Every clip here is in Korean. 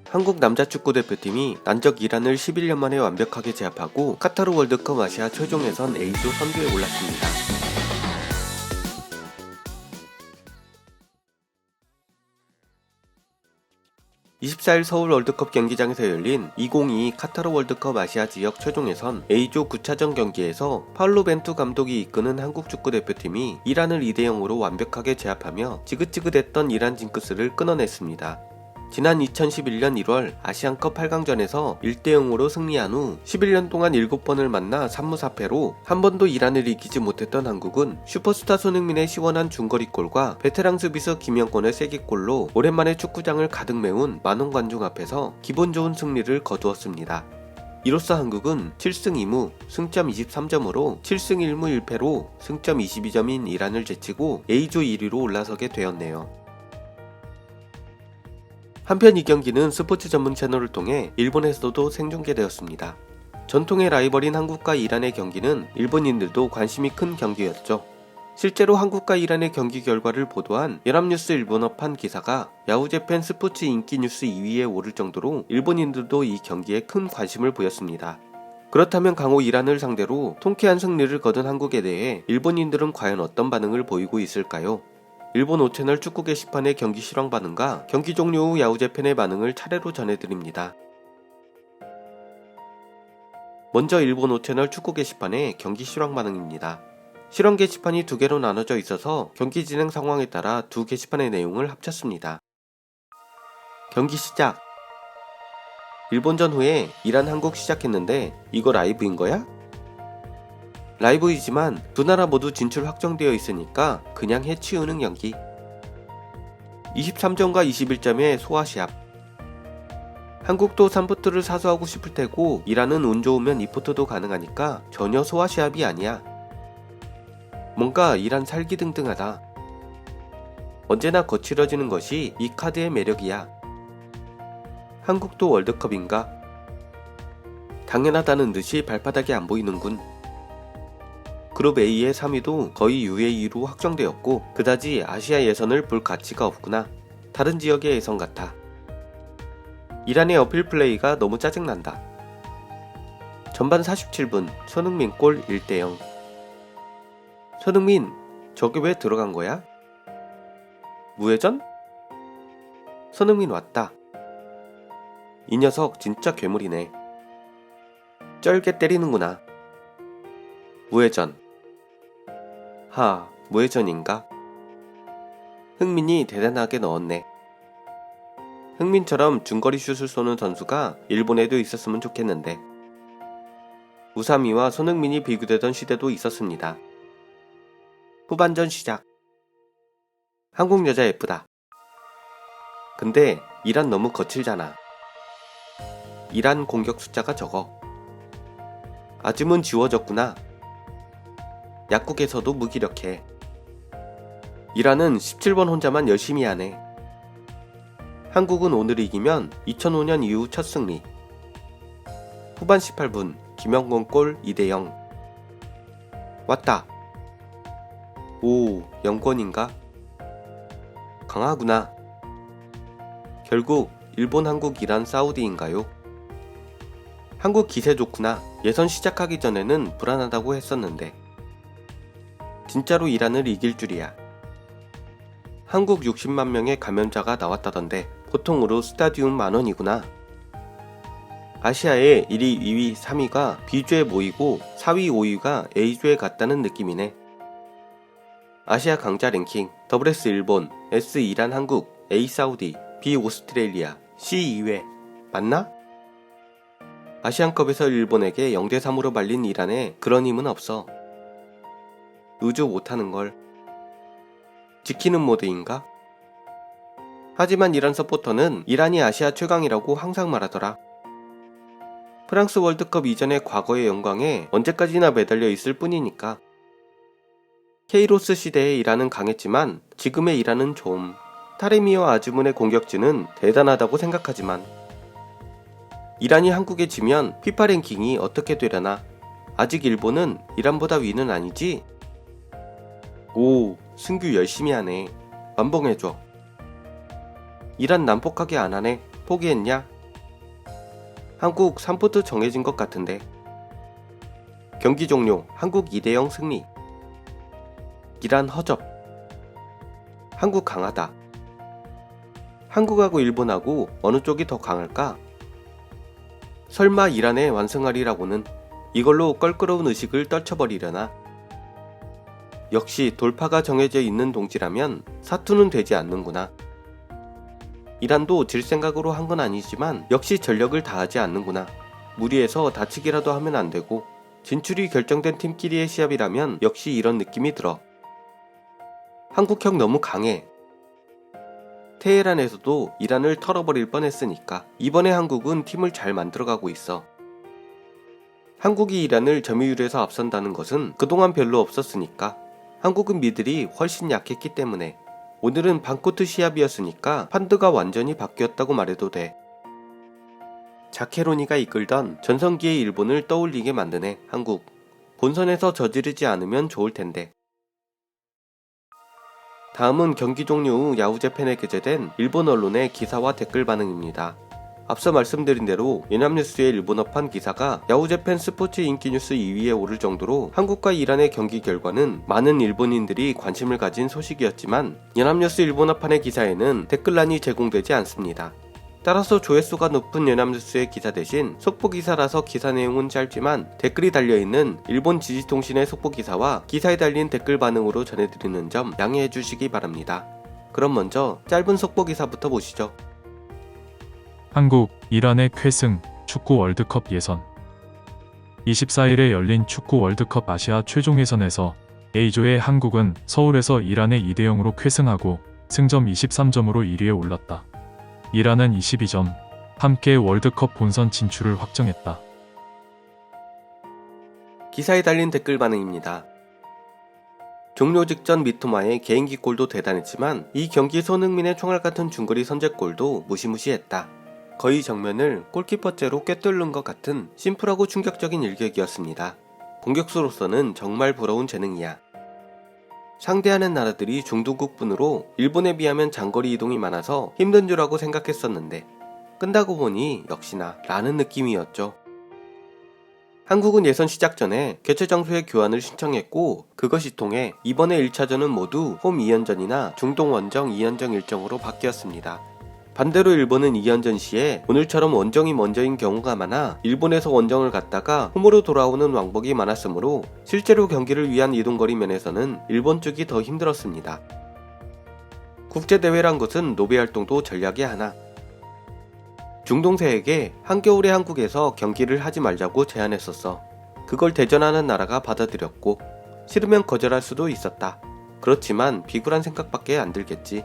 한국 남자 축구 대표팀이 난적 이란을 11년 만에 완벽하게 제압하고 카타르 월드컵 아시아 최종 예선 A조 선두에 올랐습니다. (24일) 서울 월드컵 경기장에서 열린 2022 카타르 월드컵 아시아 지역 최종 예선 A조 9차전 경기에서 파울로 벤투 감독이 이끄는 한국 축구 대표팀이 이란을 2대0으로 완벽하게 제압하며 지긋지긋했던 이란 징크스를 끊어냈습니다. 지난 2011년 1월 아시안컵 8강전에서 1대0으로 승리한 후 11년 동안 7번을 만나 3무 4패로 한 번도 이란을 이기지 못했던 한국은 슈퍼스타 손흥민의 시원한 중거리골과 베테랑 수비수 김영권의 쐐기골로 오랜만에 축구장을 가득 메운 만원 관중 앞에서 기분 좋은 승리를 거두었습니다. 이로써 한국은 7승 2무, 승점 23점으로 7승 1무 1패로 승점 22점인 이란을 제치고 A조 1위로 올라서게 되었네요. 한편 이 경기는 스포츠 전문 채널을 통해 일본에서도 생중계되었습니다. 전통의 라이벌인 한국과 이란의 경기는 일본인들도 관심이 큰 경기였죠. 실제로 한국과 이란의 경기 결과를 보도한 연합뉴스 일본어판 기사가 야후재팬 스포츠 인기 뉴스 2위에 오를 정도로 일본인들도 이 경기에 큰 관심을 보였습니다. 그렇다면 강호 이란을 상대로 통쾌한 승리를 거둔 한국에 대해 일본인들은 과연 어떤 반응을 보이고 있을까요? 일본 5채널 축구 게시판의 경기 실황 반응과 경기 종료 후 야후재팬의 반응을 차례로 전해드립니다. 먼저 일본 5채널 축구 게시판의 경기 실황 반응입니다. 실황 게시판이 두 개로 나눠져 있어서 경기 진행 상황에 따라 두 게시판의 내용을 합쳤습니다. 경기 시작. 일본전 후에 이란 한국 시작했는데 이거 라이브인 거야? 라이브이지만 두 나라 모두 진출 확정되어 있으니까 그냥 해치우는 경기. 23점과 21점의 소아시합. 한국도 3포트를 사수하고 싶을 테고 이란은 운 좋으면 2포트도 가능하니까 전혀 소아시합이 아니야. 뭔가 이란 살기등등하다. 언제나 거칠어지는 것이 이 카드의 매력이야. 한국도 월드컵인가? 당연하다는 듯이 발바닥이 안 보이는군. 그룹 A의 3위도 거의 UAE로 확정되었고 그다지 아시아 예선을 볼 가치가 없구나. 다른 지역의 예선 같아. 이란의 어필 플레이가 너무 짜증난다. 전반 47분 손흥민 골 1대0. 손흥민, 저게 왜 들어간 거야? 무회전? 손흥민 왔다. 이 녀석 진짜 괴물이네. 쩔게 때리는구나. 무회전. 무회전인가? 흥민이 대단하게 넣었네. 흥민처럼 중거리 슛을 쏘는 선수가 일본에도 있었으면 좋겠는데. 우사미와 손흥민이 비교되던 시대도 있었습니다. 후반전 시작. 한국 여자 예쁘다. 근데 이란 너무 거칠잖아. 이란 공격 숫자가 적어. 아즘은 지워졌구나. 약국에서도 무기력해. 이란은 17번 혼자만 열심히 하네. 한국은 오늘 이기면 2005년 이후 첫 승리. 후반 18분 김영권 골 2대0. 왔다. 오, 영권인가? 강하구나. 결국 일본, 한국, 이란, 사우디인가요? 한국 기세 좋구나. 예선 시작하기 전에는 불안하다고 했었는데 진짜로 이란을 이길 줄이야. 한국 60만 명의 감염자가 나왔다던데 보통으로 스타디움 만원이구나. 아시아의 1위, 2위, 3위가 B조에 모이고 4위, 5위가 A조에 갔다는 느낌이네. 아시아 강자 랭킹 WS 일본, S 이란 한국, A 사우디, B 오스트레일리아, C 2회 맞나? 아시안컵에서 일본에게 0대3으로 말린 이란에 그런 힘은 없어. 의주 못하는걸. 지키는 모드인가? 하지만 이란 서포터는 이란이 아시아 최강이라고 항상 말하더라. 프랑스 월드컵 이전의 과거의 영광에 언제까지나 매달려 있을 뿐이니까. 케이로스 시대의 이란은 강했지만 지금의 이란은 좀. 타레미와 아즈문의 공격진은 대단하다고 생각하지만 이란이 한국에 지면 피파 랭킹이 어떻게 되려나? 아직 일본은 이란보다 위는 아니지? 오, 승규 열심히 하네. 완봉해줘. 이란 난폭하게 안 하네. 포기했냐? 한국 3포트 정해진 것 같은데. 경기 종료. 한국 2대0 승리. 이란 허접. 한국 강하다. 한국하고 일본하고 어느 쪽이 더 강할까? 설마 이란에 완승하리라고는 이걸로 껄끄러운 의식을 떨쳐버리려나? 역시 돌파가 정해져 있는 동지라면 사투는 되지 않는구나. 이란도 질 생각으로 한 건 아니지만 역시 전력을 다하지 않는구나. 무리해서 다치기라도 하면 안 되고 진출이 결정된 팀끼리의 시합이라면 역시 이런 느낌이 들어. 한국형 너무 강해. 테헤란에서도 이란을 털어버릴 뻔했으니까 이번에 한국은 팀을 잘 만들어가고 있어. 한국이 이란을 점유율에서 앞선다는 것은 그동안 별로 없었으니까. 한국은 미들이 훨씬 약했기 때문에. 오늘은 반코트 시합이었으니까 판드가 완전히 바뀌었다고 말해도 돼. 자케로니가 이끌던 전성기의 일본을 떠올리게 만드네. 한국. 본선에서 저지르지 않으면 좋을 텐데. 다음은 경기 종료 후 야후재팬에 게재된 일본 언론의 기사와 댓글 반응입니다. 앞서 말씀드린 대로 연합뉴스의 일본어판 기사가 야후재팬 스포츠 인기뉴스 2위에 오를 정도로 한국과 이란의 경기 결과는 많은 일본인들이 관심을 가진 소식이었지만 연합뉴스 일본어판의 기사에는 댓글란이 제공되지 않습니다. 따라서 조회수가 높은 연합뉴스의 기사 대신 속보기사라서 기사 내용은 짧지만 댓글이 달려있는 일본 지지통신의 속보기사와 기사에 달린 댓글 반응으로 전해드리는 점 양해해 주시기 바랍니다. 그럼 먼저 짧은 속보기사부터 보시죠. 한국, 이란의 쾌승, 축구 월드컵 예선. 24일에 열린 축구 월드컵 아시아 최종 예선에서 A조의 한국은 서울에서 이란의 2대0으로 쾌승하고 승점 23점으로 1위에 올랐다. 이란은 22점, 함께 월드컵 본선 진출을 확정했다. 기사에 달린 댓글 반응입니다. 종료 직전 미토마의 개인기 골도 대단했지만 이 경기 손흥민의 총알같은 중거리 선제골도 무시무시했다. 거의 정면을 골키퍼째로 꿰뚫는 것 같은 심플하고 충격적인 일격이었습니다. 공격수로서는 정말 부러운 재능이야. 상대하는 나라들이 중동국분으로 일본에 비하면 장거리 이동이 많아서 힘든 줄 알고 생각했었는데 끝나고 보니 역시나 라는 느낌이었죠. 한국은 예선 시작 전에 개최 장소의 교환을 신청했고 그것이 통해 이번에 1차전은 모두 홈 2연전이나 중동 원정 2연정 일정으로 바뀌었습니다. 반대로 일본은 2연전 시에 오늘처럼 원정이 먼저인 경우가 많아 일본에서 원정을 갔다가 홈으로 돌아오는 왕복이 많았으므로 실제로 경기를 위한 이동거리 면에서는 일본 쪽이 더 힘들었습니다. 국제대회란 것은 노베 활동도 전략의 하나. 중동세에게 한겨울에 한국에서 경기를 하지 말자고 제안했었어. 그걸 대전하는 나라가 받아들였고 싫으면 거절할 수도 있었다. 그렇지만 비굴한 생각밖에 안 들겠지.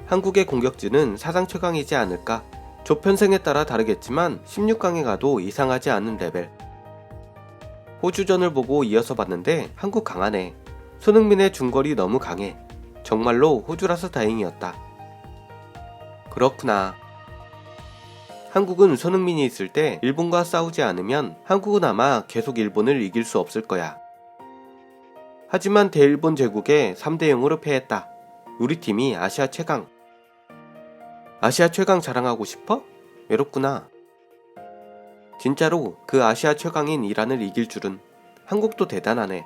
한국의 공격진은 사상 최강이지 않을까? 조편성에 따라 다르겠지만 16강에 가도 이상하지 않은 레벨. 호주전을 보고 이어서 봤는데 한국 강하네. 손흥민의 중거리 너무 강해. 정말로 호주라서 다행이었다. 그렇구나. 한국은 손흥민이 있을 때 일본과 싸우지 않으면 한국은 아마 계속 일본을 이길 수 없을 거야. 하지만 대일본 제국에 3대0으로 패했다. 우리 팀이 아시아 최강. 아시아 최강 자랑하고 싶어? 외롭구나. 진짜로 그 아시아 최강인 이란을 이길 줄은. 한국도 대단하네.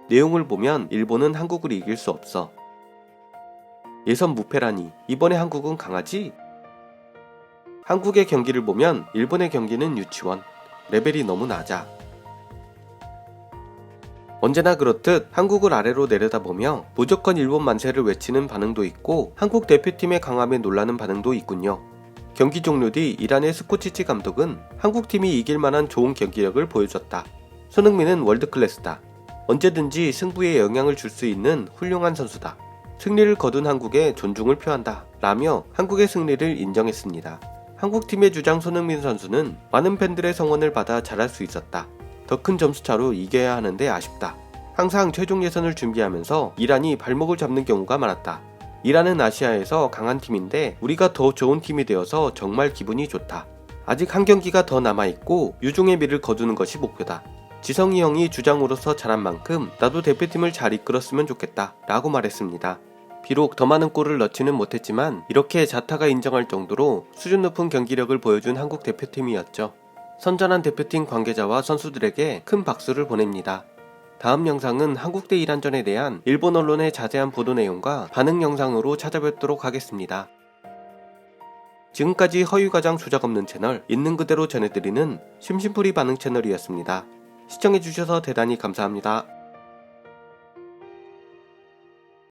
내용을 보면 일본은 한국을 이길 수 없어. 예선 무패라니 이번에 한국은 강하지? 한국의 경기를 보면 일본의 경기는 유치원. 레벨이 너무 낮아. 언제나 그렇듯 한국을 아래로 내려다보며 무조건 일본 만세를 외치는 반응도 있고 한국 대표팀의 강함에 놀라는 반응도 있군요. 경기 종료 뒤 이란의 스코치치 감독은 한국팀이 이길 만한 좋은 경기력을 보여줬다. 손흥민은 월드클래스다. 언제든지 승부에 영향을 줄 수 있는 훌륭한 선수다. 승리를 거둔 한국에 존중을 표한다. 라며 한국의 승리를 인정했습니다. 한국팀의 주장 손흥민 선수는 많은 팬들의 성원을 받아 잘할 수 있었다. 더 큰 점수차로 이겨야 하는데 아쉽다. 항상 최종 예선을 준비하면서 이란이 발목을 잡는 경우가 많았다. 이란은 아시아에서 강한 팀인데 우리가 더 좋은 팀이 되어서 정말 기분이 좋다. 아직 한 경기가 더 남아있고 유종의 미를 거두는 것이 목표다. 지성이 형이 주장으로서 잘한 만큼 나도 대표팀을 잘 이끌었으면 좋겠다 라고 말했습니다. 비록 더 많은 골을 넣지는 못했지만 이렇게 자타가 인정할 정도로 수준 높은 경기력을 보여준 한국 대표팀이었죠. 선전한 대표팀 관계자와 선수들에게 큰 박수를 보냅니다. 다음 영상은 한국 대 이란전에 대한 일본 언론의 자세한 보도 내용과 반응 영상으로 찾아뵙도록 하겠습니다. 지금까지 허위과장 조작 없는 채널, 있는 그대로 전해드리는 심심풀이 반응 채널이었습니다. 시청해주셔서 대단히 감사합니다.